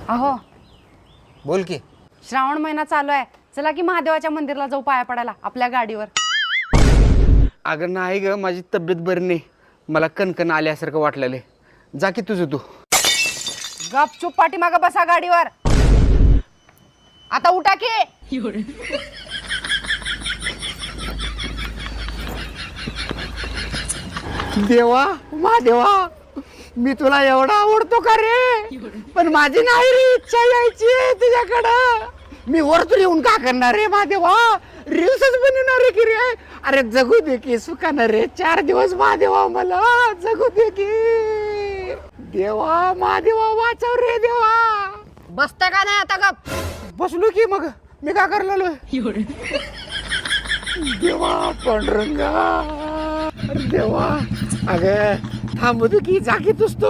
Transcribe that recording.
अहो बोल की. श्रावण महिना चालू आहे, चला की महादेवाच्या मंदिरला जाऊ पाया पडायला आपल्या गाडीवर. अगं नाही ग, माझी तब्येत बरी नाही, मला कणकण आल्यासारखं वाटलेलं. जा की तुझं तू. गपचूप पाठीमागं बसा गाडीवर. आता उठा की. देवा महादेवा, मी तुला एवढा आवडतो का रे? पण माझी नाही रे इच्छा यायची तुझ्याकडं. मी वरतून येऊन का करणार रे महादेवा? रील्सच बनवणार रे की रे. अरे जगू दे की सुखानं रे, 4 दिवस महादेवा, मला जगू दे की. देवा महादेवा वाचव रे देवा. बसता का नाही आता गप? बसलो की मग मी का करलेलो? देवा पांडुरंगा, अरे देवा, अगं थांबू दे की, जागी तुझतो.